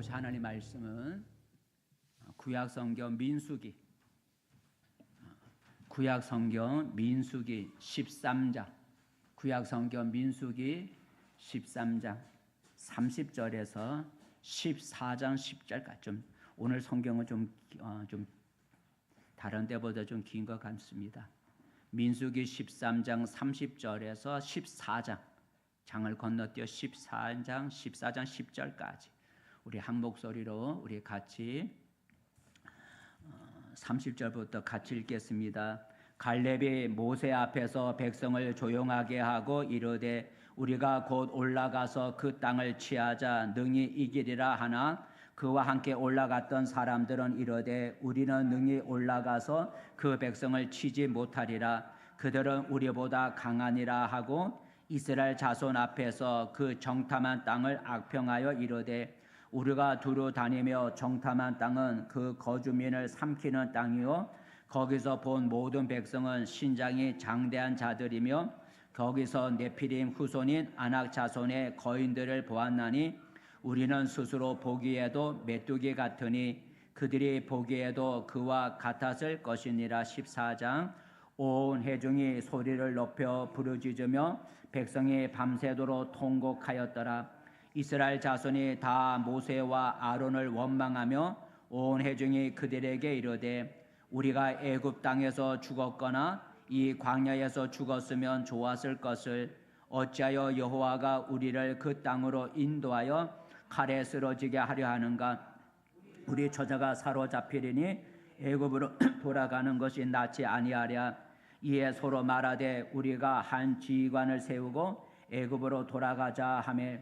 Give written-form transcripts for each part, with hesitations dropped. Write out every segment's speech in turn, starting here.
하나님 말씀은 구약성경 민수기 13장 구약성경 민수기 13장 30절에서 14장 10절까지 오늘 성경은 좀 다른 때보다 좀 긴 것 같습니다. 민수기 13장 30절에서 14장 장을 건너뛰어 14장 10절까지 우리 한 목소리로 우리 같이 30절부터 같이 읽겠습니다. 갈렙이 모세 앞에서 백성을 조용하게 하고 이르되 우리가 곧 올라가서 그 땅을 취하자 능히 이기리라 하나 그와 함께 올라갔던 사람들은 이르되 우리는 능히 올라가서 그 백성을 치지 못하리라. 그들은 우리보다 강하니라 하고 이스라엘 자손 앞에서 그 정탐한 땅을 악평하여 이르되 우리가 두루 다니며 정탐한 땅은 그 거주민을 삼키는 땅이요 거기서 본 모든 백성은 신장이 장대한 자들이며 거기서 네피림 후손인 아낙 자손의 거인들을 보았나니 우리는 스스로 보기에도 메뚜기 같으니 그들이 보기에도 그와 같았을 것이니라. 14장 온 회중이 소리를 높여 부르짖으며 백성이 밤새도록 통곡하였더라. 이스라엘 자손이 다 모세와 아론을 원망하며 온 회중이 그들에게 이르되 우리가 애굽 땅에서 죽었거나 이 광야에서 죽었으면 좋았을 것을 어찌하여 여호와가 우리를 그 땅으로 인도하여 칼에 쓰러지게 하려 하는가. 우리 처자가 사로잡히리니 애굽으로 돌아가는 것이 낫지 아니하랴. 이에 서로 말하되 우리가 한 지휘관을 세우고 애굽으로 돌아가자 하며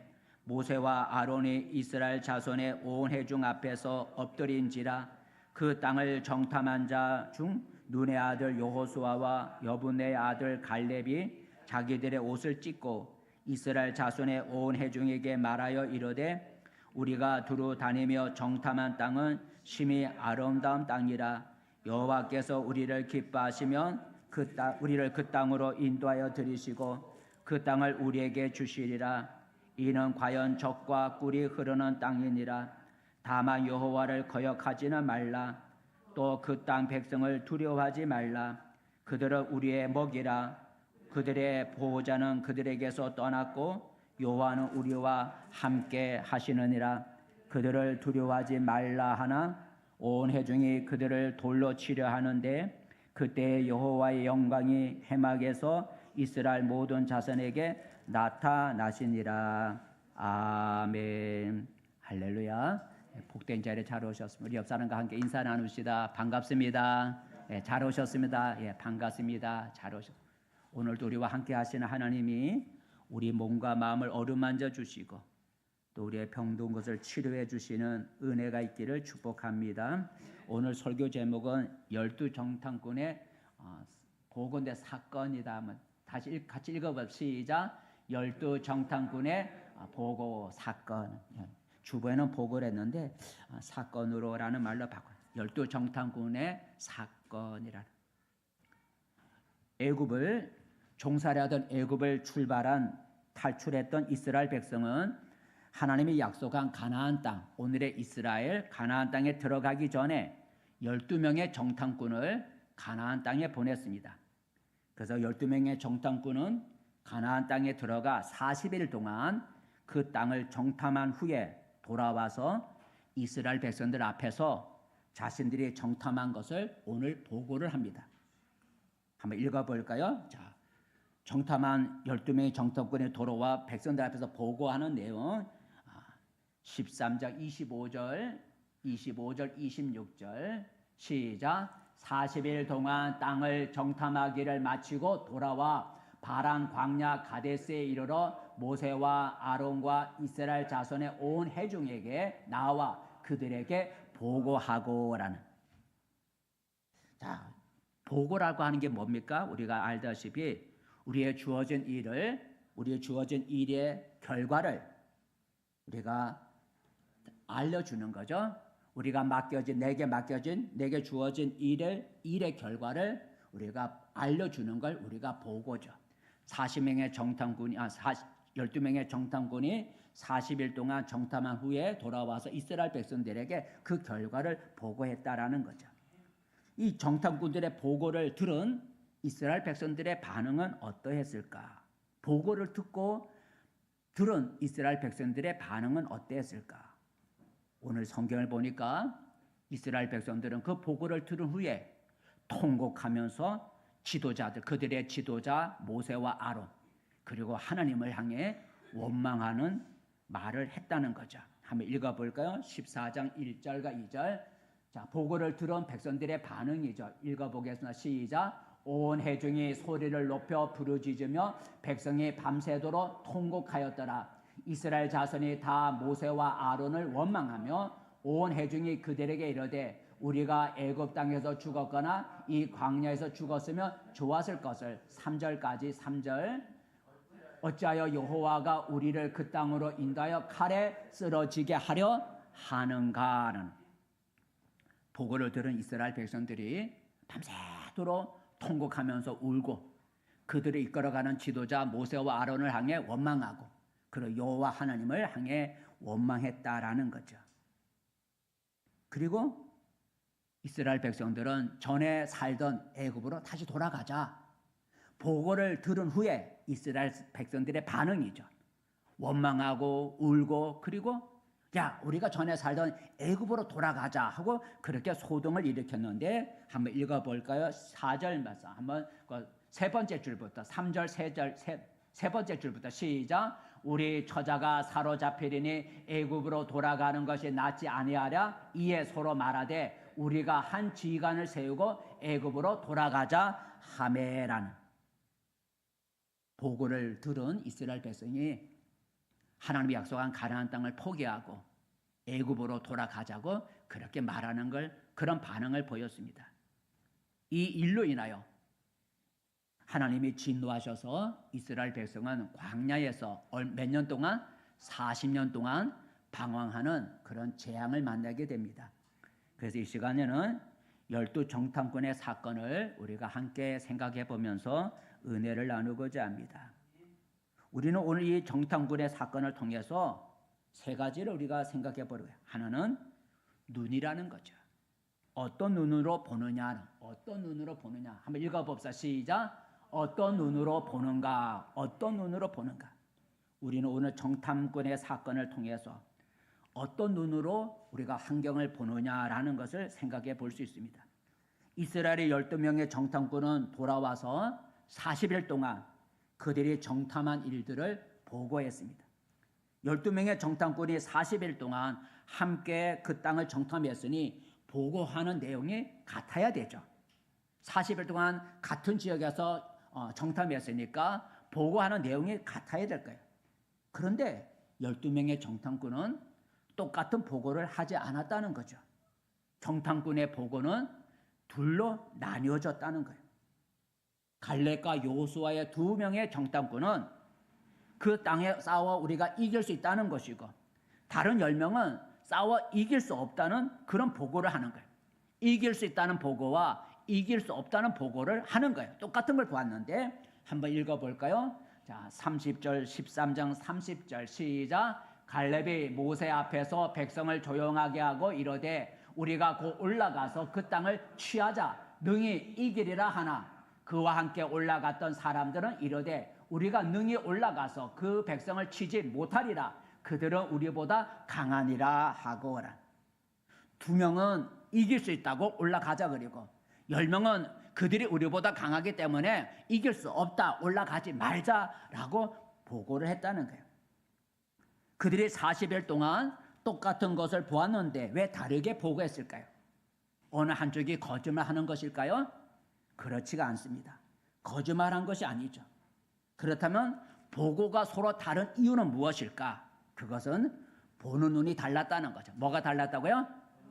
모세와 아론이 이스라엘 자손의 온 회중 앞에서 엎드린지라. 그 땅을 정탐한 자 중 눈의 아들 여호수아와 여분의 아들 갈렙이 자기들의 옷을 찢고 이스라엘 자손의 온 회중에게 말하여 이르되 우리가 두루 다니며 정탐한 땅은 심히 아름다운 땅이라. 여호와께서 우리를 기뻐하시면 우리를 그 땅으로 인도하여 들이시고 그 땅을 우리에게 주시리라. 이는 과연 젖과 꿀이 흐르는 땅이니라. 다만 여호와를 거역하지는 말라. 또 그 땅 백성을 두려워하지 말라. 그들은 우리의 먹이라. 그들의 보호자는 그들에게서 떠났고 여호와는 우리와 함께 하시느니라. 그들을 두려워하지 말라 하나 온 회중이 그들을 돌로 치려 하는데 그때 여호와의 영광이 해막에서 이스라엘 모든 자손에게 나타나시니라. 아멘. 할렐루야. 복된 자리에 잘 오셨습니다. 우리 옆 사람과 함께 인사 나누시다. 반갑습니다. 잘 오셨습니다. 반갑습니다. 잘 오셨습니다. 오늘도 우리와 함께 하시는 하나님이 우리 몸과 마음을 어루만져 주시고 또 우리의 병든 것을 치료해 주시는 은혜가 있기를 축복합니다. 오늘 설교 제목은 12정탐꾼의 보건대 사건이다. 다시 같이 읽어봅시다. 12정탐꾼의 보고 사건. 주보에는 보고를 했는데 사건으로라는 말로 바꿔요. 12정탐꾼의 사건이라는. 애굽을 종살이 하던 애굽을 탈출했던 이스라엘 백성은 하나님이 약속한 가나안 땅, 오늘의 이스라엘 가나안 땅에 들어가기 전에 12명의 정탐꾼을 가나안 땅에 보냈습니다. 그래서 12명의 정탐꾼은 가나안 땅에 들어가 40일 동안 그 땅을 정탐한 후에 돌아와서 이스라엘 백성들 앞에서 자신들이 정탐한 것을 오늘 보고를 합니다. 한번 읽어볼까요? 자, 정탐한 12명의 정탐꾼이 돌아와 백성들 앞에서 보고하는 내용 13장 25절, 26절 시작. 40일 동안 땅을 정탐하기를 마치고 돌아와 바란 광야 가데스에 이르러 모세와 아론과 이스라엘 자손의 온 회중에게 나와 그들에게 보고하고라는. 자, 보고라고 하는 게 뭡니까? 우리가 알다시피 우리의 주어진 일의 결과를 우리가 알려주는 거죠. 내게 주어진 일의 결과를 우리가 알려주는 걸 우리가 보고죠. 12명의 정탐꾼이 40일 동안 정탐한 후에 돌아와서 이스라엘 백성들에게 그 결과를 보고했다라는 거죠. 이 정탐꾼들의 보고를 들은 이스라엘 백성들의 반응은 어떠했을까? 보고를 듣고 들은 이스라엘 백성들의 반응은 어땠을까? 오늘 성경을 보니까 이스라엘 백성들은 그 보고를 들은 후에 통곡하면서 지도자들, 그들의 지도자 모세와 아론, 그리고 하나님을 향해 원망하는 말을 했다는 거죠. 한번 읽어볼까요? 14장 1절과 2절. 자, 보고를 들은 백성들의 반응이죠. 읽어보겠습니다. 시작. 온 회중이 소리를 높여 부르짖으며 백성이 밤새도록 통곡하였더라. 이스라엘 자손이 다 모세와 아론을 원망하며 온 회중이 그들에게 이르되 우리가 애굽 땅에서 죽었거나 이 광야에서 죽었으면 좋았을 것을. 3절까지 3절. 어찌하여 여호와가 우리를 그 땅으로 인도하여 칼에 쓰러지게 하려 하는가는. 보고를 들은 이스라엘 백성들이 밤새도록 통곡하면서 울고 그들을 이끌어가는 지도자 모세와 아론을 향해 원망하고 그리고 여호와 하나님을 향해 원망했다라는 거죠. 그리고 이스라엘 백성들은 전에 살던 애굽으로 다시 돌아가자. 보고를 들은 후에 이스라엘 백성들의 반응이죠. 원망하고 울고 그리고 야, 우리가 전에 살던 애굽으로 돌아가자 하고 그렇게 소동을 일으켰는데 한번 읽어볼까요? 4절 말씀 한번 세 번째 줄부터 3절 세 번째 줄부터 시작. 우리 처자가 사로잡히리니 애굽으로 돌아가는 것이 낫지 아니하랴. 이에 서로 말하되 우리가 한 지휘관을 세우고 애굽으로 돌아가자 하매라는. 보고를 들은 이스라엘 백성이 하나님이 약속한 가나안 땅을 포기하고 애굽으로 돌아가자고 그렇게 말하는 걸 그런 반응을 보였습니다. 이 일로 인하여 하나님이 진노하셔서 이스라엘 백성은 광야에서 몇 년 동안 40년 동안 방황하는 그런 재앙을 만나게 됩니다. 그래서 이 시간에는 12 정탐꾼의 사건을 우리가 함께 생각해 보면서 은혜를 나누고자 합니다. 우리는 오늘 이 정탐꾼의 사건을 통해서 세 가지를 우리가 생각해 보려고 해요. 하나는 눈이라는 거죠. 어떤 눈으로 보느냐, 어떤 눈으로 보느냐. 한번 읽어봅시다. 시작. 어떤 눈으로 보는가, 어떤 눈으로 보는가. 우리는 오늘 정탐꾼의 사건을 통해서 어떤 눈으로 우리가 환경을 보느냐라는 것을 생각해 볼 수 있습니다. 이스라엘의 12명의 정탐꾼은 돌아와서 40일 동안 그들이 정탐한 일들을 보고했습니다. 12명의 정탐꾼이 40일 동안 함께 그 땅을 정탐했으니 보고하는 내용이 같아야 되죠. 40일 동안 같은 지역에서 정탐했으니까 보고하는 내용이 같아야 될 거예요. 그런데 12명의 정탐꾼은 똑같은 보고를 하지 않았다는 거죠. 정탐꾼의 보고는 둘로 나뉘어졌다는 거예요. 갈렙과 여호수아의 2명의 정탐꾼은 그 땅에 싸워 우리가 이길 수 있다는 것이고 다른 10명은 싸워 이길 수 없다는 그런 보고를 하는 거예요. 이길 수 있다는 보고와 이길 수 없다는 보고를 하는 거예요. 똑같은 걸 보았는데 한번 읽어볼까요? 자, 30절 13장 30절 시작. 갈렙이 모세 앞에서 백성을 조용하게 하고 이르되 우리가 곧 올라가서 그 땅을 취하자 능히 이기리라 하나 그와 함께 올라갔던 사람들은 이르되 우리가 능히 올라가서 그 백성을 치지 못하리라 그들은 우리보다 강하니라 하고라. 2명은 이길 수 있다고 올라가자 그리고 10명은 그들이 우리보다 강하기 때문에 이길 수 없다 올라가지 말자라고 보고를 했다는 거예요. 그들이 40일 동안 똑같은 것을 보았는데 왜 다르게 보고했을까요? 어느 한쪽이 거짓말하는 것일까요? 그렇지가 않습니다. 거짓말한 것이 아니죠. 그렇다면 보고가 서로 다른 이유는 무엇일까? 그것은 보는 눈이 달랐다는 거죠. 뭐가 달랐다고요?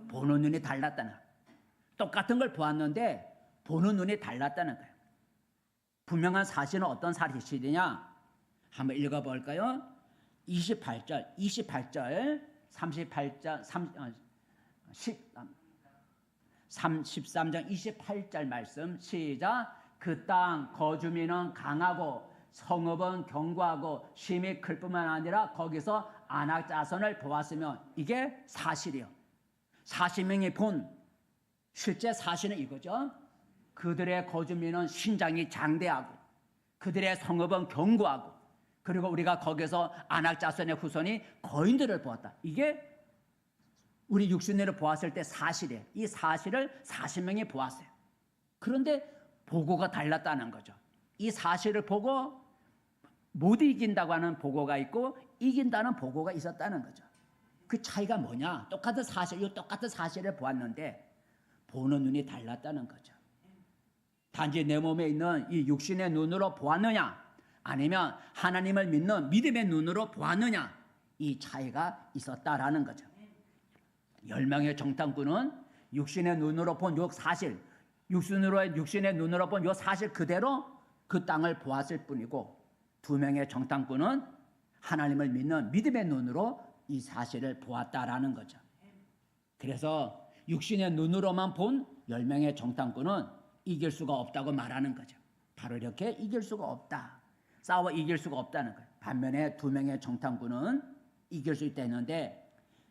보는 눈이 달랐다는 거예요. 똑같은 걸 보았는데 보는 눈이 달랐다는 거예요. 분명한 사실은 어떤 사실이냐? 한번 읽어볼까요? 28절, 38절, 13장 28절 말씀 시작. 그 땅 거주민은 강하고 성읍은 견고하고 심이 클 뿐만 아니라 거기서 아낙 자손을 보았으면 이게 사실이요. 40명이 본 실제 사실은 이거죠. 그들의 거주민은 신장이 장대하고 그들의 성읍은 견고하고 그리고 우리가 거기서 아낙 자손의 후손이 거인들을 보았다. 이게 우리 육신으로 보았을 때 사실이에요. 이 사실을 40명이 보았어요. 그런데 보고가 달랐다는 거죠. 이 사실을 보고 못 이긴다고 하는 보고가 있고 이긴다는 보고가 있었다는 거죠. 그 차이가 뭐냐? 똑같은 사실을 보았는데 보는 눈이 달랐다는 거죠. 단지 내 몸에 있는 이 육신의 눈으로 보았느냐 아니면 하나님을 믿는 믿음의 눈으로 보았느냐 이 차이가 있었다라는 거죠. 10명의 정탐꾼은 육신의 눈으로 본 요 사실, 육신의 눈으로 본 요 사실 그대로 그 땅을 보았을 뿐이고 2명의 정탐꾼은 하나님을 믿는 믿음의 눈으로 이 사실을 보았다라는 거죠. 그래서 육신의 눈으로만 본 10명의 정탐꾼은 이길 수가 없다고 말하는 거죠. 바로 이렇게 이길 수가 없다. 싸워 이길 수가 없다는 거예요. 반면에 2명의 정탐꾼은 이길 수 있다 했는데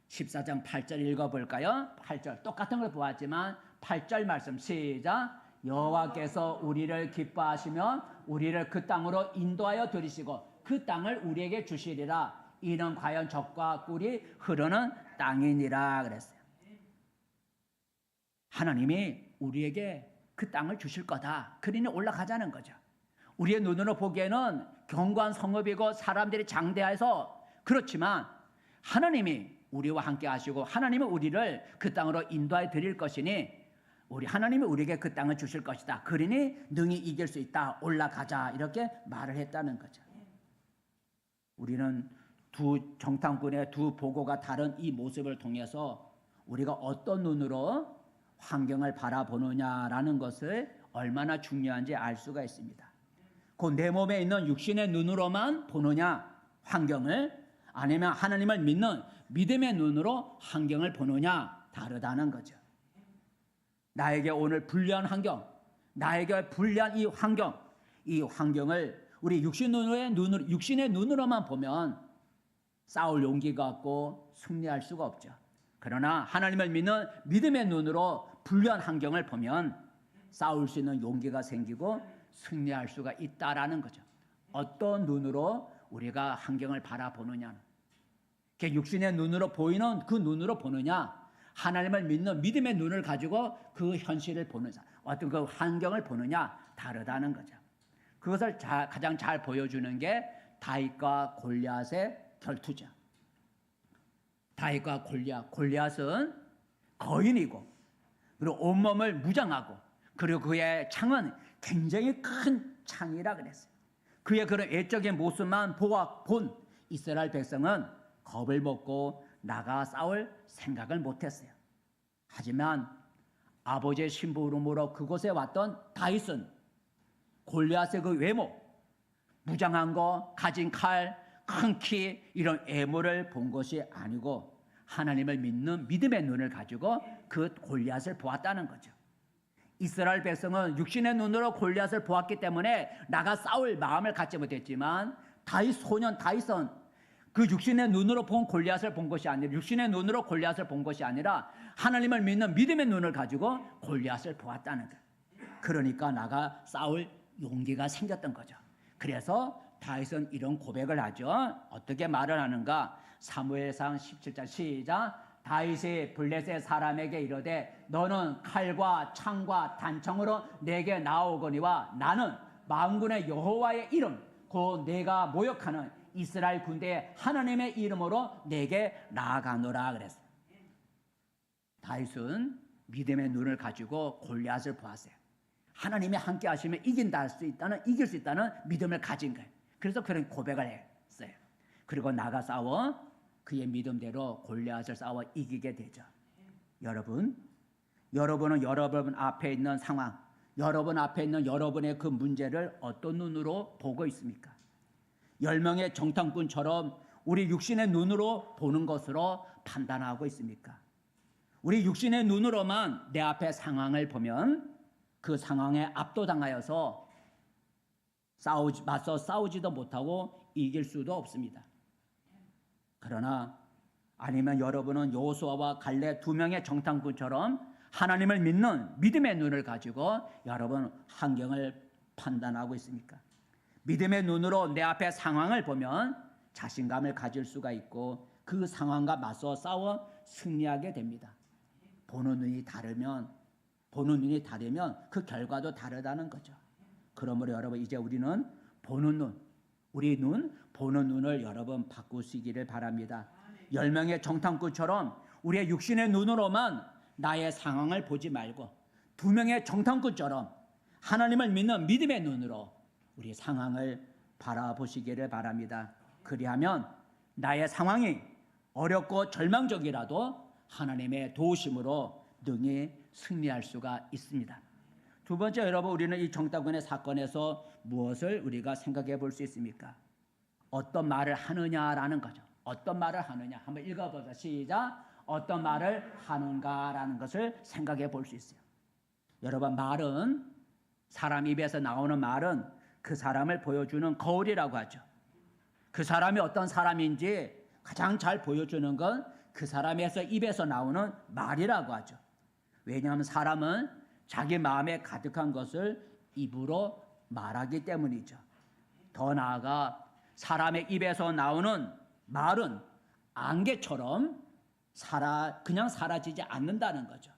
14장 8절 읽어볼까요? 8절 똑같은 걸 보았지만 8절 말씀 시작. 여호와께서 우리를 기뻐하시며 우리를 그 땅으로 인도하여 들이시고 그 땅을 우리에게 주시리라. 이는 과연 젖과 꿀이 흐르는 땅이니라 그랬어요. 하나님이 우리에게 그 땅을 주실 거다. 그러니 올라가자는 거죠. 우리의 눈으로 보기에는 견고한 성읍이고 사람들이 장대해서 그렇지만 하나님이 우리와 함께 하시고 하나님은 우리를 그 땅으로 인도해 드릴 것이니 하나님이 우리에게 그 땅을 주실 것이다. 그러니 능히 이길 수 있다. 올라가자. 이렇게 말을 했다는 거죠. 우리는 두 정탐꾼의 두 보고가 다른 이 모습을 통해서 우리가 어떤 눈으로 환경을 바라보느냐라는 것을 얼마나 중요한지 알 수가 있습니다. 그 내 몸에 있는 육신의 눈으로만 보느냐 환경을 아니면 하나님을 믿는 믿음의 눈으로 환경을 보느냐 다르다는 거죠. 나에게 오늘 불리한 환경, 나에게 불리한 이 환경을 우리 육신의 눈으로만 보면 싸울 용기가 없고 승리할 수가 없죠. 그러나 하나님을 믿는 믿음의 눈으로 불리한 환경을 보면 싸울 수 있는 용기가 생기고 승리할 수가 있다라는 거죠. 어떤 눈으로 우리가 환경을 바라보느냐, 육신의 눈으로 보이는 그 눈으로 보느냐, 하나님을 믿는 믿음의 눈을 가지고 그 현실을 보는 어떤 그 환경을 보느냐 다르다는 거죠. 그것을 가장 잘 보여주는 게 다윗과 골리앗의 결투죠. 다윗과 골리앗은 거인이고 그리고 온몸을 무장하고 그리고 그의 창은 굉장히 큰 창이라 그랬어요. 그의 그런 외적인 모습만 본 이스라엘 백성은 겁을 먹고 나가 싸울 생각을 못했어요. 하지만 아버지의 심부름으로 그곳에 왔던 다윗은 골리앗의 그 외모, 무장한 거, 가진 칼, 큰 키 이런 애모를 본 것이 아니고 하나님을 믿는 믿음의 눈을 가지고 그 골리앗을 보았다는 거죠. 이스라엘 백성은 육신의 눈으로 골리앗을 보았기 때문에 나가 싸울 마음을 갖지 못했지만 다윗은 그 육신의 눈으로 본 골리앗을 본 것이 아니라 하나님을 믿는 믿음의 눈을 가지고 골리앗을 보았다는 거예요. 그러니까 나가 싸울 용기가 생겼던 거죠. 그래서 다윗은 이런 고백을 하죠. 어떻게 말을 하는가? 사무엘상 17장 시작. 다윗이 블레셋 사람에게 이르되 너는 칼과 창과 단청으로 내게 나오거니와 나는 만군의 여호와의 이름 곧 내가 모욕하는 이스라엘 군대의 하나님의 이름으로 내게 나아가노라 그랬어요. 다윗은 믿음의 눈을 가지고 골리앗을 보았어요. 하나님이 함께 하시면 이길 수 있다는 믿음을 가진 거예요. 그래서 그런 고백을 했어요. 그리고 나가 싸워 그의 믿음대로 골리앗을 싸워 이기게 되죠. 여러분은 여러분 앞에 있는 상황, 여러분 앞에 있는 여러분의 그 문제를 어떤 눈으로 보고 있습니까? 10명의 정탐꾼처럼 우리 육신의 눈으로 보는 것으로 판단하고 있습니까? 우리 육신의 눈으로만 내 앞에 상황을 보면 그 상황에 압도당하여서 맞서 싸우지도 못하고 이길 수도 없습니다. 그러나 아니면 여러분은 여호수아와 갈렙 두 명의 정탐꾼처럼 하나님을 믿는 믿음의 눈을 가지고 여러분 환경을 판단하고 있습니까? 믿음의 눈으로 내 앞에 상황을 보면 자신감을 가질 수가 있고 그 상황과 맞서 싸워 승리하게 됩니다. 보는 눈이 다르면 그 결과도 다르다는 거죠. 그러므로 여러분 이제 우리는 보는 눈을 여러분 바꾸시기를 바랍니다. 10명의 정탐꾼처럼 우리의 육신의 눈으로만 나의 상황을 보지 말고 2명의 정탐꾼처럼 하나님을 믿는 믿음의 눈으로 우리 상황을 바라보시기를 바랍니다. 그리하면 나의 상황이 어렵고 절망적이라도 하나님의 도우심으로 능히 승리할 수가 있습니다. 두 번째, 여러분 우리는 이 정탐꾼의 사건에서 무엇을 우리가 생각해 볼 수 있습니까? 어떤 말을 하느냐라는 거죠. 어떤 말을 하느냐 한번 읽어보자. 시작. 어떤 말을 하는가라는 것을 생각해 볼 수 있어요. 여러분 말은 사람 입에서 나오는 말은 그 사람을 보여주는 거울이라고 하죠. 그 사람이 어떤 사람인지 가장 잘 보여주는 건 그 사람에서 입에서 나오는 말이라고 하죠. 왜냐하면 사람은 자기 마음에 가득한 것을 입으로 말하기 때문이죠. 더 나아가 사람의 입에서 나오는 말은 안개처럼 그냥 사라지지 않는다는 거죠.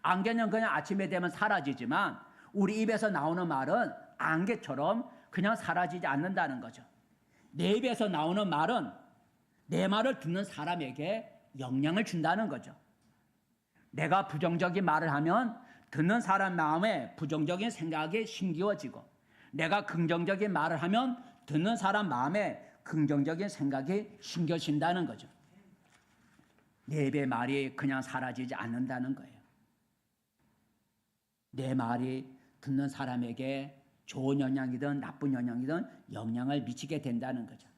안개는 그냥 아침에 되면 사라지지만 우리 입에서 나오는 말은 안개처럼 그냥 사라지지 않는다는 거죠. 내 입에서 나오는 말은 내 말을 듣는 사람에게 영향을 준다는 거죠. 내가 부정적인 말을 하면 듣는 사람 마음에 부정적인 생각이 심기워지고 내가 긍정적인 말을 하면 듣는 사람 마음에 긍정적인 생각이 심겨진다는 거죠. 내 입의 말이 그냥 사라지지 않는다는 거예요. 내 말이 듣는 사람에게 좋은 영향이든 나쁜 영향이든 영향을 미치게 된다는 거죠.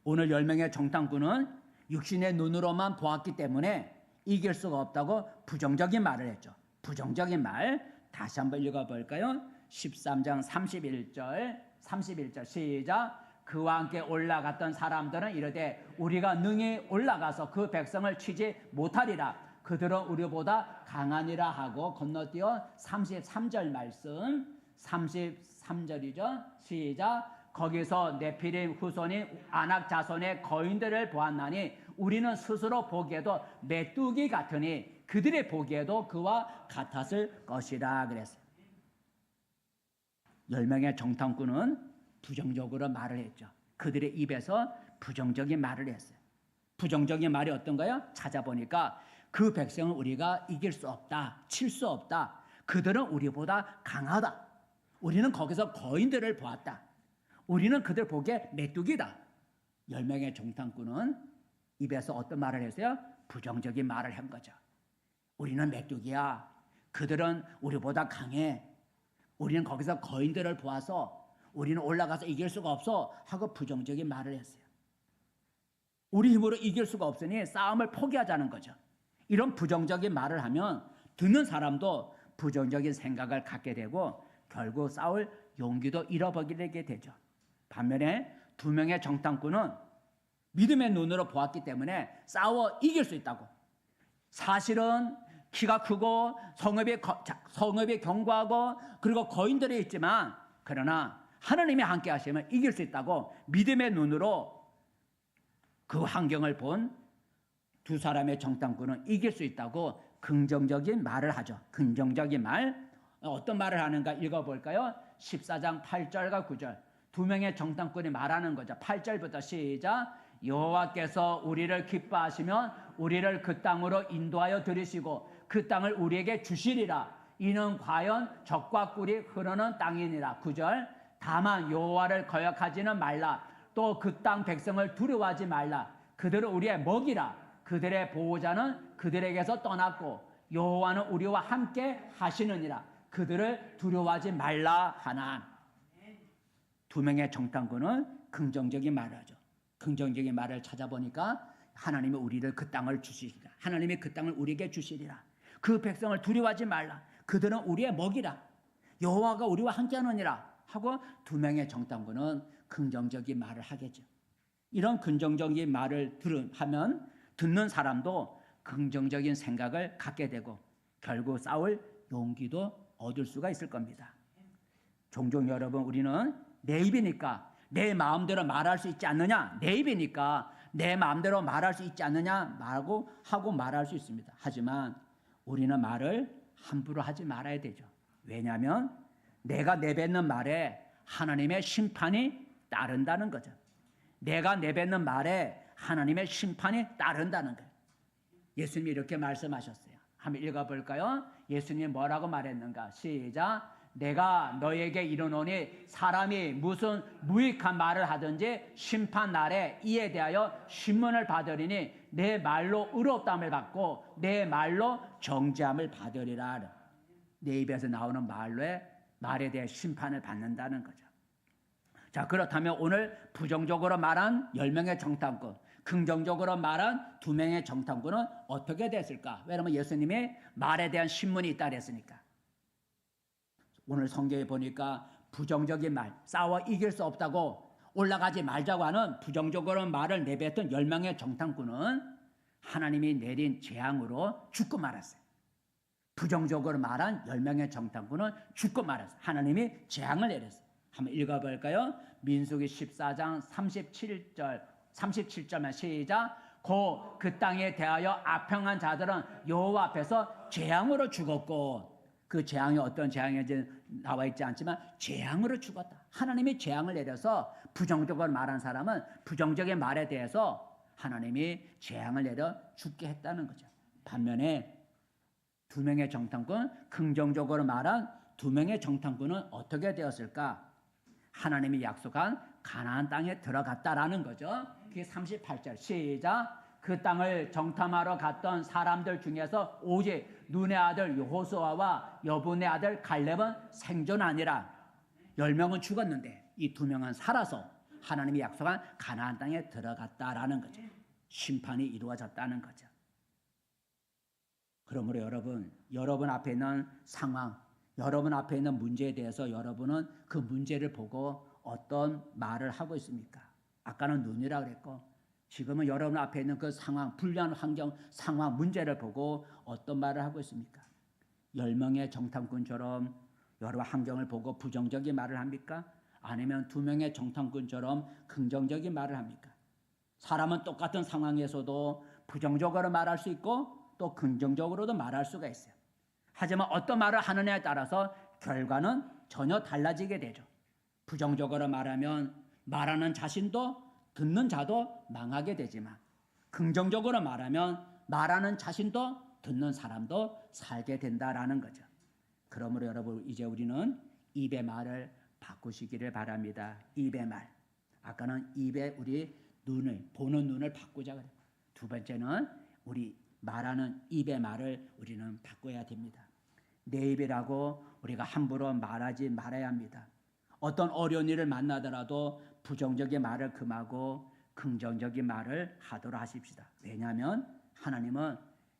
오늘 10명의 정탐꾼은 육신의 눈으로만 보았기 때문에 이길 수가 없다고 부정적인 말을 했죠. 부정적인 말 다시 한번 읽어볼까요? 13장 31절 시작. 그와 함께 올라갔던 사람들은 이르되 우리가 능히 올라가서 그 백성을 치지 못하리라. 그들은 우리보다 강하니라 하고 건너뛰어 33절 말씀 33절이죠. 시작. 거기서 네피림 후손인 아낙 자손의 거인들을 보았나니 우리는 스스로 보기에도 메뚜기 같으니 그들의 보기에도 그와 같았을 것이라 그랬어요. 10명의 정탐꾼은 부정적으로 말을 했죠. 그들의 입에서 부정적인 말을 했어요. 부정적인 말이 어떤가요? 찾아보니까 그 백성은 우리가 이길 수 없다, 칠 수 없다. 그들은 우리보다 강하다. 우리는 거기서 거인들을 보았다. 우리는 그들 보기에 메뚜기다. 10명의 정탐꾼은 입에서 어떤 말을 했어요? 부정적인 말을 한 거죠. 우리는 메뚜기야. 그들은 우리보다 강해. 우리는 거기서 거인들을 보아서 우리는 올라가서 이길 수가 없어 하고 부정적인 말을 했어요. 우리 힘으로 이길 수가 없으니 싸움을 포기하자는 거죠. 이런 부정적인 말을 하면 듣는 사람도 부정적인 생각을 갖게 되고 결국 싸울 용기도 잃어버리게 되죠. 반면에 2명의 정탐꾼은 믿음의 눈으로 보았기 때문에 싸워 이길 수 있다고. 사실은 키가 크고 성읍이 견고하고 그리고 거인들이 있지만 그러나 하나님이 함께 하시면 이길 수 있다고 믿음의 눈으로 그 환경을 본 두 사람의 정탐꾼은 이길 수 있다고 긍정적인 말을 하죠. 긍정적인 말. 어떤 말을 하는가 읽어볼까요? 14장 8절과 9절. 2명의 정탐꾼이 말하는 거죠. 8절부터 시작. 여호와께서 우리를 기뻐하시면 우리를 그 땅으로 인도하여 들이시고 그 땅을 우리에게 주시리라. 이는 과연 젖과 꿀이 흐르는 땅이니라. 9절. 다만 여호와를 거역하지는 말라. 또 그 땅 백성을 두려워하지 말라. 그들은 우리의 먹이라. 그들의 보호자는 그들에게서 떠났고 여호와는 우리와 함께 하시느니라. 그들을 두려워하지 말라 하나. 2명의 정탐꾼은 긍정적인 말을 하죠. 긍정적인 말을 찾아보니까 하나님이 우리를 그 땅을 주시리라. 하나님이 그 땅을 우리에게 주시리라. 그 백성을 두려워하지 말라. 그들은 우리의 먹이라. 여호와가 우리와 함께하느니라 하고 2명의 정탐꾼은 긍정적인 말을 하겠죠. 이런 긍정적인 말을 하면 듣는 사람도 긍정적인 생각을 갖게 되고 결국 싸울 용기도 얻을 수가 있을 겁니다. 종종 여러분, 우리는 내 입이니까 내 마음대로 말할 수 있지 않느냐, 내 입이니까 내 마음대로 말할 수 있지 않느냐 하고 말할 수 있습니다. 하지만 우리는 말을 함부로 하지 말아야 되죠. 왜냐하면 내가 내뱉는 말에 하나님의 심판이 따른다는 거죠. 내가 내뱉는 말에 하나님의 심판이 따른다는 거예요. 예수님이 이렇게 말씀하셨어요. 한번 읽어볼까요? 예수님이 뭐라고 말했는가? 시작. 내가 너에게 이르노니 사람이 무슨 무익한 말을 하든지 심판 날에 이에 대하여 신문을 받으리니 내 말로 의롭다함을 받고 내 말로 정죄함을 받으리라. 내 입에서 나오는 말에 대해 심판을 받는다는 거죠. 자, 그렇다면 오늘 부정적으로 말한 10명의 정탐꾼, 긍정적으로 말한 2명의 정탐꾼은 어떻게 됐을까? 왜냐하면 예수님이 말에 대한 신문이 있다 그랬으니까. 오늘 성경에 보니까 부정적인 말, 싸워 이길 수 없다고 올라가지 말자고 하는 부정적으로 말을 내뱉은 10명의 정탐꾼은 하나님이 내린 재앙으로 죽고 말았어요. 부정적으로 말한 10명의 정탐꾼은 죽고 말았어요. 하나님이 재앙을 내렸어요. 한번 읽어볼까요? 민수기 14장 37절만 시작. 그 땅에 대하여 악평한 자들은 여호와 앞에서 재앙으로 죽었고, 그 재앙이 어떤 재앙인지 나와 있지 않지만 재앙으로 죽었다. 하나님이 재앙을 내려서 부정적으로 말한 사람은 부정적인 말에 대해서 하나님이 재앙을 내려 죽게 했다는 거죠. 반면에 2명의 정탐꾼, 긍정적으로 말한 2명의 정탐꾼은 어떻게 되었을까? 하나님이 약속한 가나안 땅에 들어갔다라는 거죠. 그게 38절 시작. 그 땅을 정탐하러 갔던 사람들 중에서 오직 눈의 아들 여호수아와 여분의 아들 갈렙은 생존하니라. 10명은 죽었는데 이 2명은 살아서 하나님이 약속한 가나안 땅에 들어갔다라는 거죠. 심판이 이루어졌다는 거죠. 그러므로 여러분 앞에 있는 상황, 여러분 앞에 있는 문제에 대해서 여러분은 그 문제를 보고 어떤 말을 하고 있습니까? 아까는 눈이라 그랬고 지금은 여러분 앞에 있는 그 상황, 불리한 환경, 상황, 문제를 보고 어떤 말을 하고 있습니까? 10명의 정탐꾼처럼 여러 환경을 보고 부정적인 말을 합니까? 아니면 2명의 정탐꾼처럼 긍정적인 말을 합니까? 사람은 똑같은 상황에서도 부정적으로 말할 수 있고 또 긍정적으로도 말할 수가 있어요. 하지만 어떤 말을 하느냐에 따라서 결과는 전혀 달라지게 되죠. 부정적으로 말하면 말하는 자신도 듣는 자도 망하게 되지만 긍정적으로 말하면 말하는 자신도 듣는 사람도 살게 된다라는 거죠. 그러므로 여러분 이제 우리는 입의 말을 바꾸시기를 바랍니다. 입의 말. 아까는 입에 우리 눈을 보는 눈을 바꾸자 그래요. 두 번째는 우리 말하는 입의 말을 우리는 바꿔야 됩니다. 내 입이라고 우리가 함부로 말하지 말아야 합니다. 어떤 어려운 일을 만나더라도 부정적인 말을 금하고 긍정적인 말을 하도록 하십시다. 왜냐하면 하나님은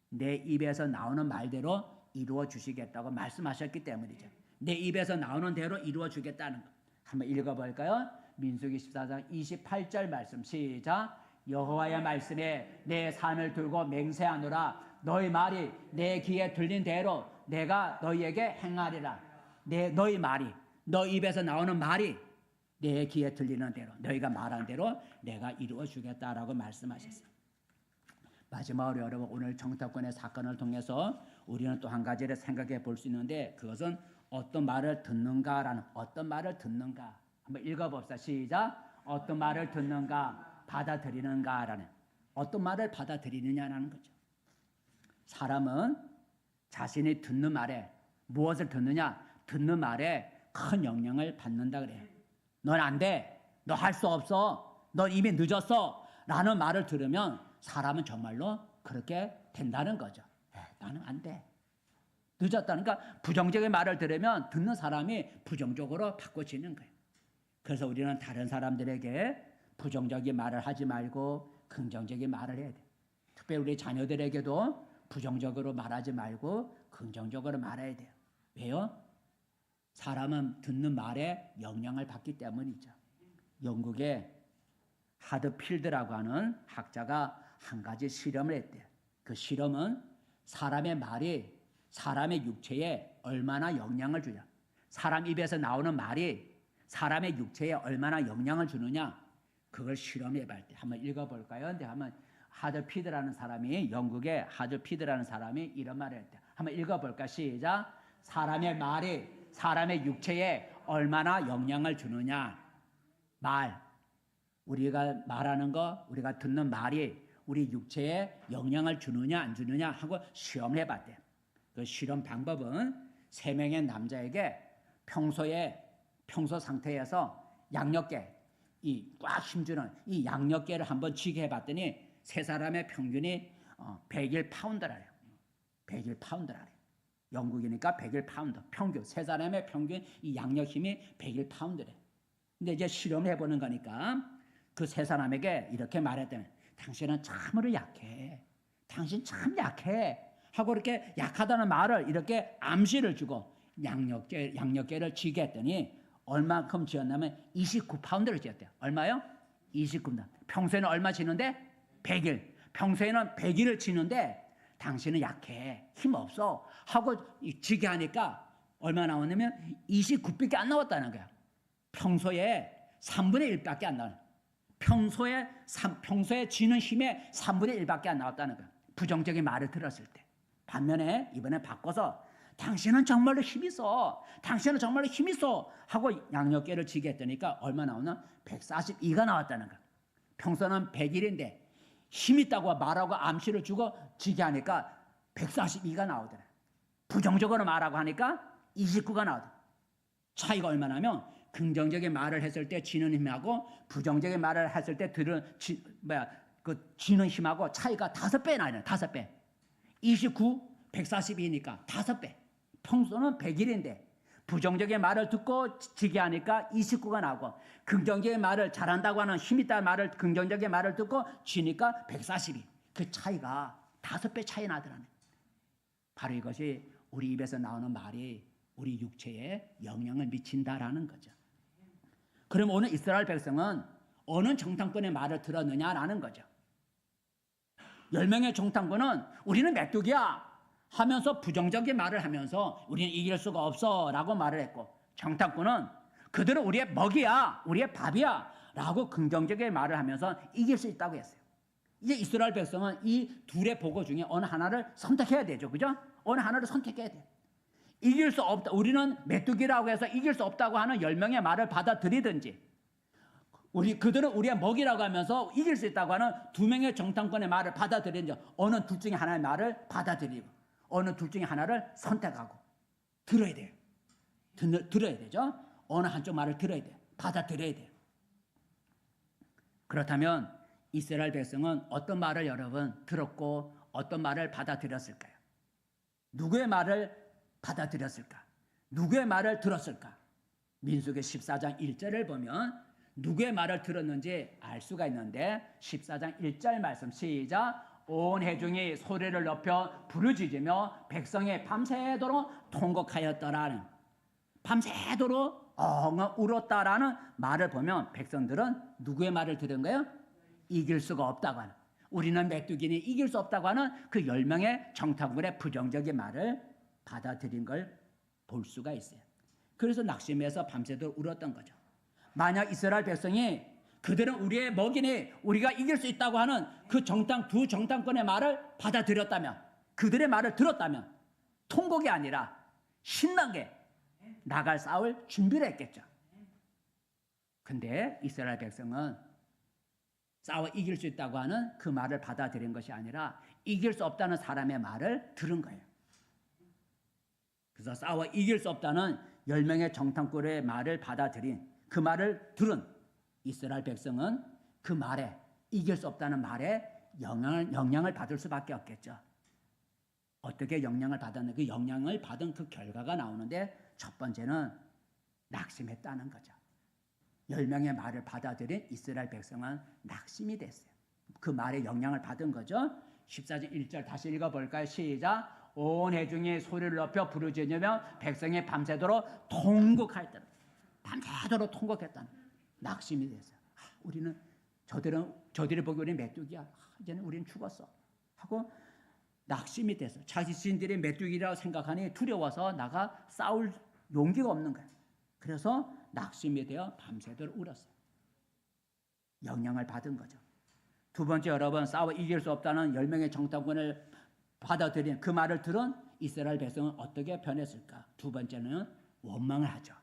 내 입에서 나오는 말대로 이루어 주시겠다고 말씀하셨기 때문이죠. 내 입에서 나오는 대로 이루어 주겠다는 것. 한번 읽어볼까요? 민수기 14장 28절 말씀 시작. 여호와의 말씀에 내 산을 들고 맹세하노라. 너희 말이 내 귀에 들린 대로 내가 너희에게 행하리라. 너희 말이, 너 입에서 나오는 말이 내 귀에 들리는 대로 너희가 말한 대로 내가 이루어 주겠다라고 말씀하셨어요. 마지막으로 여러분 오늘 정탐꾼의 사건을 통해서 우리는 또 한 가지를 생각해 볼 수 있는데 그것은 어떤 말을 듣는가라는 어떤 말을 듣는가 한번 읽어봅시다. 시작. 어떤 말을 듣는가 받아들이는가라는 어떤 말을 받아들이느냐라는 거죠. 사람은 자신이 듣는 말에 무엇을 듣느냐 듣는 말에 큰 영향을 받는다 그래요. 넌 안 돼. 너 할 수 없어. 넌 이미 늦었어. 라는 말을 들으면 사람은 정말로 그렇게 된다는 거죠. 나는 안 돼. 늦었다니까 부정적인 말을 들으면 듣는 사람이 부정적으로 바꿔지는 거예요. 그래서 우리는 다른 사람들에게 부정적인 말을 하지 말고 긍정적인 말을 해야 돼. 특별히 우리 자녀들에게도 부정적으로 말하지 말고 긍정적으로 말해야 돼요. 왜요? 사람은 듣는 말에 영향을 받기 때문이죠. 영국에 하드필드라고 하는 학자가 한 가지 실험을 했대요. 그 실험은 사람의 말이 사람의 육체에 얼마나 영향을 주냐, 사람 입에서 나오는 말이 사람의 육체에 얼마나 영향을 주느냐, 그걸 실험해볼 때 한번 읽어볼까요? 근데 한번 하드피드라는 사람이, 영국의 하드피드라는 사람이 이런 말을 했대요. 한번 읽어볼까? 시작. 사람의 말이 사람의 육체에 얼마나 영향을 주느냐. 말, 우리가 말하는 거, 우리가 듣는 말이 우리 육체에 영향을 주느냐 안 주느냐 하고 시험을 해봤대요. 그 실험 방법은 3명의 남자에게 평소 상태에서 양력계, 이 꽉 힘주는 이 양력계를 한번 쥐게 해봤더니 3사람의 평균이 101파운드라래요. 101파운드라래요. 영국이니까 101파운드. 평균 3사람의 평균 이 양력 힘이 101파운드래. 근데 이제 실험을 해보는 거니까 그 3사람에게 이렇게 말했다면, 당신은 참으로 약해. 당신 참 약해. 하고 이렇게 약하다는 말을 이렇게 암시를 주고 양력계를 쥐게 했더니 얼마큼 쥐었냐면 29파운드를 쥐었대요. 얼마요? 29파운드. 평소에는 얼마 쥐는데? 100일. 평소에는 100일을 쥐는데 당신은 약해. 힘없어. 하고 쥐게 하니까 얼마 나왔냐면 29밖에 안 나왔다는 거야. 평소에 3분의 1밖에 안 나와요. 평소에 쥐는 힘의 3분의 1밖에 안 나왔다는 거야. 부정적인 말을 들었을 때. 반면에 이번에 바꿔서 당신은 정말로 힘있어. 당신은 정말로 힘있어. 하고 양력계를 쥐게 했더니까 얼마 나오나? 142가 나왔다는 거야. 평소는 100일인데 힘있다고 말하고 암시를 주고 쥐게 하니까 142가 나오더라. 부정적으로 말하고 하니까 29가 나오더라. 차이가 얼마나면 긍정적인 말을 했을 때 쥐는 힘하고 부정적인 말을 했을 때 쥐는 힘하고 차이가 5배 나요. 5배. 29, 142니까 5배. 평소는 100일인데 부정적인 말을 듣고 쥐게 하니까 29가 나오고, 긍정적인 말을 잘한다고 하는 힘있다는 말을 긍정적인 말을 듣고 쥐니까 142. 그 차이가 5배 차이 나더라네. 바로 이것이 우리 입에서 나오는 말이 우리 육체에 영향을 미친다라는 거죠. 그럼 오늘 이스라엘 백성은 어느 정탐꾼의 말을 들었느냐라는 거죠. 10명의 정탐꾼은 우리는 메뚜기야 하면서 부정적인 말을 하면서 우리는 이길 수가 없어 라고 말을 했고, 정탐꾼은 그들은 우리의 먹이야, 우리의 밥이야 라고 긍정적인 말을 하면서 이길 수 있다고 했어요. 이제 이스라엘 백성은 이 둘의 보고 중에 어느 하나를 선택해야 되죠. 그죠? 어느 하나를 선택해야 돼요. 이길 수 없다. 우리는 메뚜기라고 해서 이길 수 없다고 하는 10명의 말을 받아들이든지, 그들은 우리의 먹이라고 하면서 이길 수 있다고 하는 2명의 정탐꾼의 말을 받아들이든지, 어느 둘 중에 하나의 말을 받아들이고 어느 둘 중에 하나를 선택하고 들어야 돼요. 들어야 되죠. 어느 한쪽 말을 들어야 돼요. 받아들여야 돼요. 그렇다면 이스라엘 백성은 어떤 말을 여러분 들었고 어떤 말을 받아들였을까요? 누구의 말을 받아들였을까? 누구의 말을 들었을까? 민수기 14장 1절을 보면 누구의 말을 들었는지 알 수가 있는데, 14장 1절 말씀 시작. 온 회중이 소리를 높여 부르짖으며 백성이 밤새도록 통곡하였더라는, 밤새도록 엉엉 울었다라는 말을 보면 백성들은 누구의 말을 들은 거예요? 이길 수가 없다고 하는, 우리는 메뚜기니 이길 수 없다고 하는 그 10명의 정탐꾼의 부정적인 말을 받아들인 걸 볼 수가 있어요. 그래서 낙심해서 밤새도록 울었던 거죠. 만약 이스라엘 백성이 그들은 우리의 먹이니 우리가 이길 수 있다고 하는 그 두 정탐꾼의 말을 받아들였다면, 그들의 말을 들었다면 통곡이 아니라 신나게 나갈 싸울 준비를 했겠죠. 근데 이스라엘 백성은 싸워 이길 수 있다고 하는 그 말을 받아들인 것이 아니라 이길 수 없다는 사람의 말을 들은 거예요. 그래서 싸워 이길 수 없다는 10명의 정탐꾼의 말을 받아들인, 그 말을 들은 이스라엘 백성은 그 말에, 이길 수 없다는 말에 영향을 받을 수밖에 없겠죠. 어떻게 영향을 받았는데, 그 영향을 받은 그 결과가 나오는데, 첫 번째는 낙심했다는 거죠. 10명의 말을 받아들인 이스라엘 백성은 낙심이 됐어요. 그 말에 영향을 받은 거죠. 14절 1절 다시 읽어볼까요? 시작. 온 회중이 소리를 높여 부르짖으며 백성이 밤새도록 통곡하였다. 밤새도록 통곡했다는, 낙심이 됐어요. 우리는 저들이 보기 우리 메뚜기야. 이제는 우리는 죽었어. 하고 낙심이 돼서 자신들이 메뚜기라고 생각하니 두려워서 나가 싸울 용기가 없는 거예요. 그래서 낙심이 되어 밤새도록 울었어요. 영향을 받은 거죠. 두 번째, 여러분, 싸워 이길 수 없다는 10명의 정탐꾼을 받아들인 그 말을 들은 이스라엘 백성은 어떻게 변했을까? 두 번째는 원망을 하죠.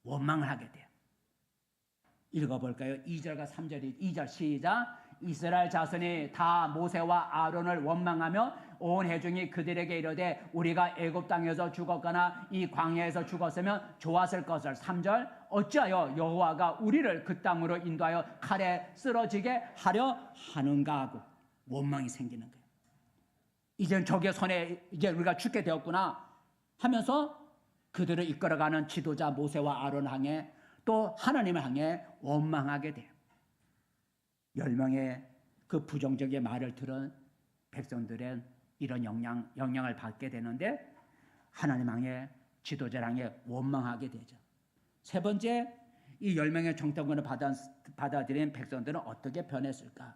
원망을 하게 돼요. 읽어볼까요? 2절과 3절이 2절 시작. 이스라엘 자손이 다 모세와 아론을 원망하며 온 회중이 그들에게 이르되 우리가 애굽 땅에서 죽었거나 이 광야에서 죽었으면 좋았을 것을. 3절 어찌하여 여호와가 우리를 그 땅으로 인도하여 칼에 쓰러지게 하려 하는가 하고 원망이 생기는 거예요. 이젠 적의 손에 이제 우리가 죽게 되었구나 하면서 그들을 이끌어가는 지도자 모세와 아론 향해 또 하나님을 향해 원망하게 돼요. 10명의 그 부정적인 말을 들은 백성들은 이런 영향을 받게 되는데 하나님 향해 지도자를 향해 원망하게 되죠. 세 번째, 이 10명의 정탐꾼을 받아들인 백성들은 어떻게 변했을까?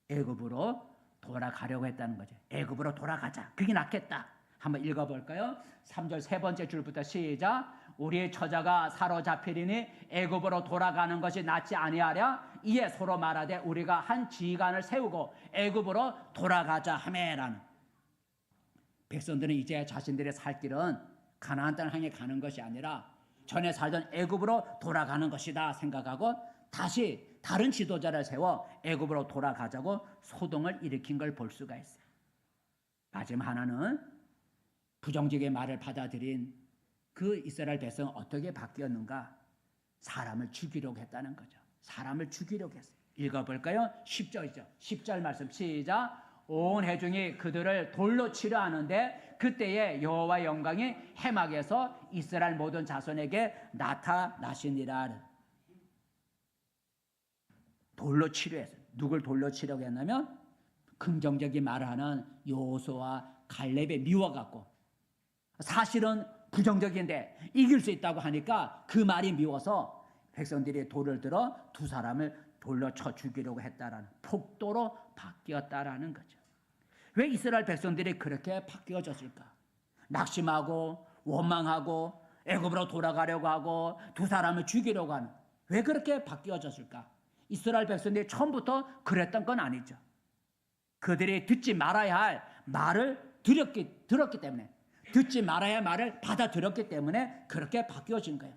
애굽으로 돌아가려고 했다는 거죠. 애굽으로 돌아가자. 그게 낫겠다. 한번 읽어볼까요? 3절 세 번째 줄부터 시작. 우리의 처자가 사로잡히리니 애굽으로 돌아가는 것이 낫지 아니하랴. 이에 서로 말하되 우리가 한 지휘관을 세우고 애굽으로 돌아가자 하매라는. 백성들은 이제 자신들의 살 길은 가나안 땅을 향해 가는 것이 아니라 전에 살던 애굽으로 돌아가는 것이다 생각하고 다시 다른 지도자를 세워 애굽으로 돌아가자고 소동을 일으킨 걸 볼 수가 있어요. 마지막 하나는 부정적인 말을 받아들인 그 이스라엘 백성은 어떻게 바뀌었는가? 사람을 죽이려고 했다는 거죠. 사람을 죽이려고 했어요. 읽어볼까요? 10절이죠. 10절 말씀 시작. 온 회중이 그들을 돌로 치려 하는데 그때에 여호와의 영광이 해막에서 이스라엘 모든 자손에게 나타나시니라. 돌로 치려 했어요. 누굴 돌로 치려고 했냐면 긍정적인 말을 하는 여호수아와 갈렙에 미워갖고 사실은 부정적인데 이길 수 있다고 하니까 그 말이 미워서 백성들이 돌을 들어 두 사람을 돌로 쳐 죽이려고 했다라는 폭도로 바뀌었다라는 거죠. 왜 이스라엘 백성들이 그렇게 바뀌어졌을까? 낙심하고 원망하고 애굽으로 돌아가려고 하고 두 사람을 죽이려고 하는, 왜 그렇게 바뀌어졌을까? 이스라엘 백성들이 처음부터 그랬던 건 아니죠. 그들이 듣지 말아야 할 말을 들었기 때문에, 듣지 말아야 할 말을 받아들였기 때문에 그렇게 바뀌어진 거예요.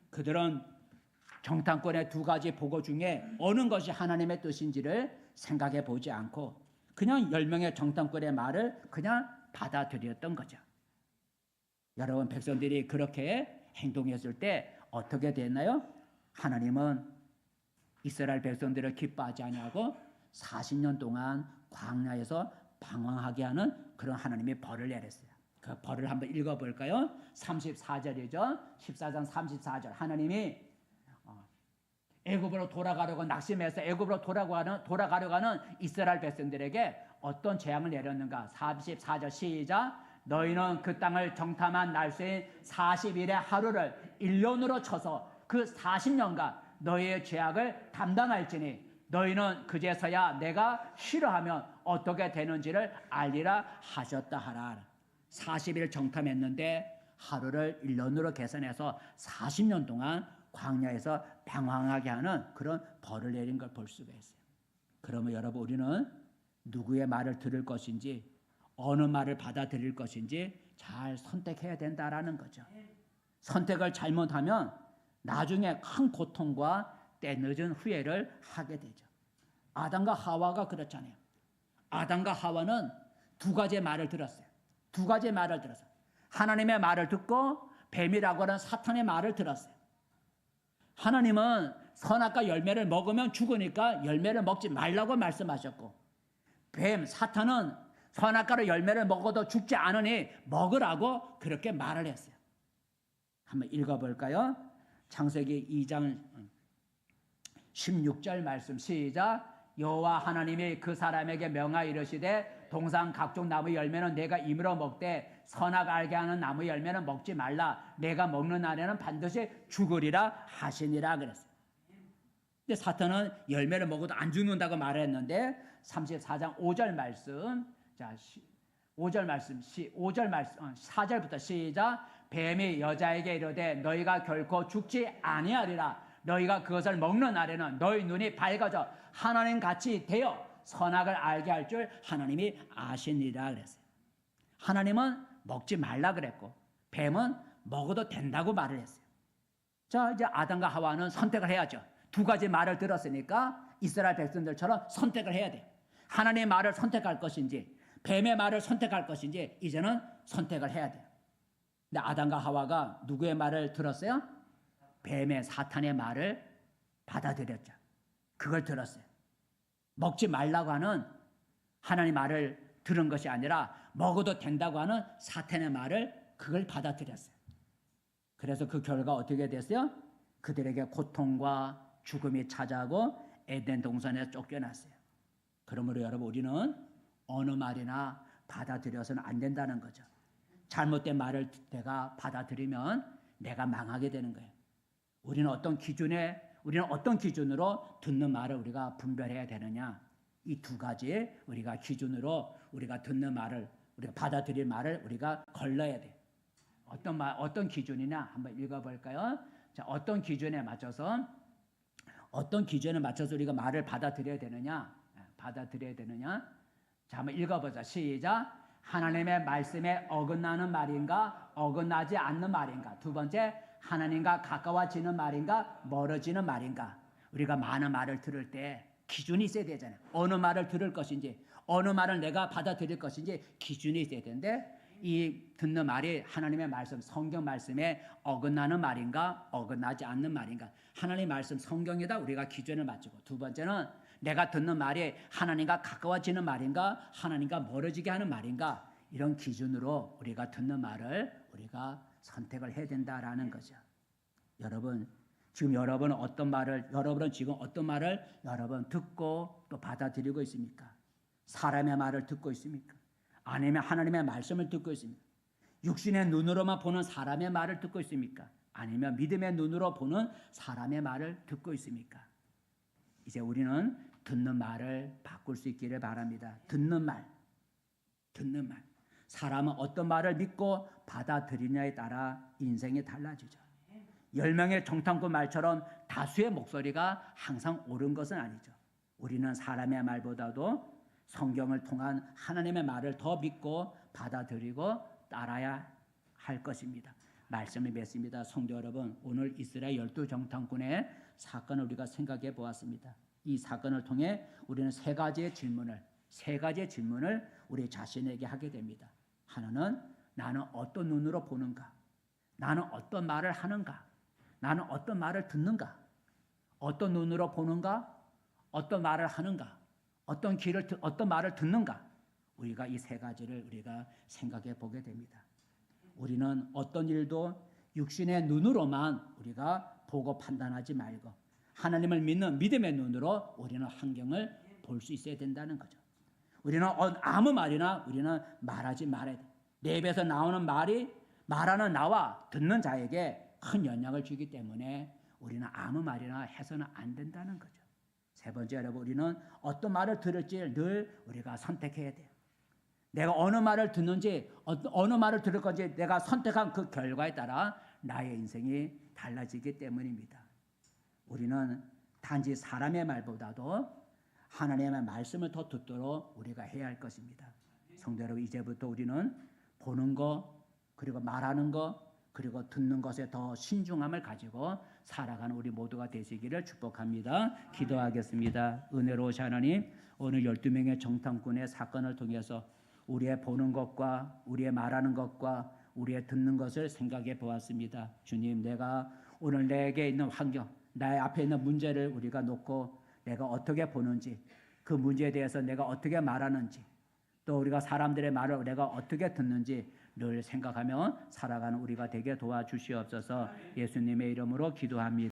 그들은 정탐꾼의 두 가지 보고 중에 어느 것이 하나님의 뜻인지를 생각해 보지 않고 그냥 10명의 정탐꾼의 말을 그냥 받아들였던 거죠. 여러분, 백성들이 그렇게 행동했을 때 어떻게 됐나요? 하나님은 이스라엘 백성들을 기뻐하지 아니하고 40년 동안 광야에서 방황하게 하는 그런 하나님의 벌을 내렸어요. 그 벌을 한번 읽어볼까요? 34절이죠. 14장 34절. 하나님이 애굽으로 돌아가려고 낙심해서 애굽으로 돌아가려고 하는 이스라엘 백성들에게 어떤 재앙을 내렸는가? 34절 시작. 너희는 그 땅을 정탐한 날수인 40일의 하루를 1년으로 쳐서 그 40년간 너희의 죄악을 담당할지니 너희는 그제서야 내가 싫어하면 어떻게 되는지를 알리라 하셨다 하라. 40일 정탐했는데 하루를 1년으로 계산해서 40년 동안 광야에서 방황하게 하는 그런 벌을 내린 걸 볼 수가 있어요. 그러면 여러분, 우리는 누구의 말을 들을 것인지 어느 말을 받아들일 것인지 잘 선택해야 된다라는 거죠. 선택을 잘못하면 나중에 큰 고통과 때늦은 후회를 하게 되죠. 아담과 하와가 그렇잖아요. 아담과 하와는 두 가지의 말을 들었어요. 두 가지의 말을 들었어요. 하나님의 말을 듣고 뱀이라고 하는 사탄의 말을 들었어요. 하나님은 선악과 열매를 먹으면 죽으니까 열매를 먹지 말라고 말씀하셨고, 뱀, 사탄은 선악과로 열매를 먹어도 죽지 않으니 먹으라고 그렇게 말을 했어요. 한번 읽어볼까요? 창세기 2장 16절 말씀 시작. 여호와 하나님이 그 사람에게 명하여 이르시되 동산 각종 나무 열매는 내가 임으로 먹되 선악 알게 하는 나무 열매는 먹지 말라. 내가 먹는 날에는 반드시 죽으리라 하시니라 그랬어요. 근데 사탄은 열매를 먹어도 안 죽는다고 말했는데 34장 5절 말씀. 자, 5절 말씀. 4절부터 시작. 뱀이 여자에게 이르되 너희가 결코 죽지 아니하리라. 너희가 그것을 먹는 날에는 너희 눈이 밝아져 하나님 같이 되어 선악을 알게 할 줄 하나님이 아시니라 그랬어요. 하나님은 먹지 말라 그랬고 뱀은 먹어도 된다고 말을 했어요. 자, 이제 아담과 하와는 선택을 해야죠. 두 가지 말을 들었으니까 이스라엘 백성들처럼 선택을 해야 돼요. 하나님의 말을 선택할 것인지 뱀의 말을 선택할 것인지 이제는 선택을 해야 돼요. 근데 아담과 하와가 누구의 말을 들었어요? 뱀의 사탄의 말을 받아들였죠. 그걸 들었어요. 먹지 말라고 하는 하나님의 말을 들은 것이 아니라 먹어도 된다고 하는 사탄의 말을 그걸 받아들였어요. 그래서 그 결과 어떻게 됐어요? 그들에게 고통과 죽음이 찾아오고 에덴 동산에 쫓겨났어요. 그러므로 여러분 우리는 어느 말이나 받아들여서는 안 된다는 거죠. 잘못된 말을 내가 받아들이면 내가 망하게 되는 거예요. 우리는 어떤 기준으로 듣는 말을 우리가 분별해야 되느냐? 이 두 가지 우리가 기준으로 우리가 듣는 말을 우리가 받아들일 말을 우리가 걸러야 돼요. 어떤 기준이냐? 한번 읽어볼까요? 자, 어떤 기준에 맞춰서 우리가 말을 받아들여야 되느냐? 자, 한번 읽어보자. 시작. 하나님의 말씀에 어긋나는 말인가? 어긋나지 않는 말인가? 두 번째, 하나님과 가까워지는 말인가? 멀어지는 말인가? 우리가 많은 말을 들을 때 기준이 있어야 되잖아요. 어느 말을 들을 것인지, 어느 말을 내가 받아들일 것인지 기준이 있어야 되는데 이 듣는 말이 하나님의 말씀, 성경 말씀에 어긋나는 말인가? 어긋나지 않는 말인가? 하나님의 말씀, 성경에다 우리가 기준을 맞추고 두 번째는 내가 듣는 말이 하나님과 가까워지는 말인가? 하나님과 멀어지게 하는 말인가? 이런 기준으로 우리가 듣는 말을 우리가 선택을 해야 된다라는 거죠. 여러분, 지금 여러분은 지금 어떤 말을 여러분 듣고 또 받아들이고 있습니까? 사람의 말을 듣고 있습니까? 아니면 하나님의 말씀을 듣고 있습니까? 육신의 눈으로만 보는 사람의 말을 듣고 있습니까? 아니면 믿음의 눈으로 보는 사람의 말을 듣고 있습니까? 이제 우리는 듣는 말을 바꿀 수 있기를 바랍니다. 듣는 말. 사람은 어떤 말을 믿고 받아들이냐에 따라 인생이 달라지죠. 10명의 정탐꾼 말처럼 다수의 목소리가 항상 옳은 것은 아니죠. 우리는 사람의 말보다도 성경을 통한 하나님의 말을 더 믿고 받아들이고 따라야 할 것입니다. 말씀을 맺습니다. 성도 여러분, 오늘 이스라엘 12정탐꾼의 사건을 우리가 생각해 보았습니다. 이 사건을 통해 우리는 세 가지의 질문을 우리 자신에게 하게 됩니다. 하나는 나는 어떤 눈으로 보는가? 나는 어떤 말을 하는가? 나는 어떤 말을 듣는가? 어떤 눈으로 보는가? 어떤 말을 하는가? 어떤 말을 듣는가? 우리가 이 세 가지를 우리가 생각해 보게 됩니다. 우리는 어떤 일도 육신의 눈으로만 우리가 보고 판단하지 말고 하나님을 믿는 믿음의 눈으로 우리는 환경을 볼 수 있어야 된다는 거죠. 우리는 아무 말이나 우리는 말하지 말아야 돼. 내 입에서 나오는 말이 말하는 나와 듣는 자에게 큰 영향을 주기 때문에 우리는 아무 말이나 해서는 안 된다는 거죠. 세 번째, 여러분, 우리는 어떤 말을 들을지 늘 우리가 선택해야 돼요. 내가 어느 말을 듣는지, 어느 말을 들을 건지 내가 선택한 그 결과에 따라 나의 인생이 달라지기 때문입니다. 우리는 단지 사람의 말보다도 하나님의 말씀을 더 듣도록 우리가 해야 할 것입니다. 성도 여러분, 이제부터 우리는 보는 것, 그리고 말하는 것, 그리고 듣는 것에 더 신중함을 가지고 살아가는 우리 모두가 되시기를 축복합니다. 기도하겠습니다. 은혜로우신 하나님, 오늘 12명의 정탐꾼의 사건을 통해서 우리의 보는 것과 우리의 말하는 것과 우리의 듣는 것을 생각해 보았습니다. 주님, 내가 오늘 내게 있는 환경, 나의 앞에 있는 문제를 우리가 놓고 내가 어떻게 보는지, 그 문제에 대해서 내가 어떻게 말하는지, 또 우리가 사람들의 말을 내가 어떻게 듣는지 늘 생각하며 살아가는 우리가 되게 도와주시옵소서. 예수님의 이름으로 기도합니다.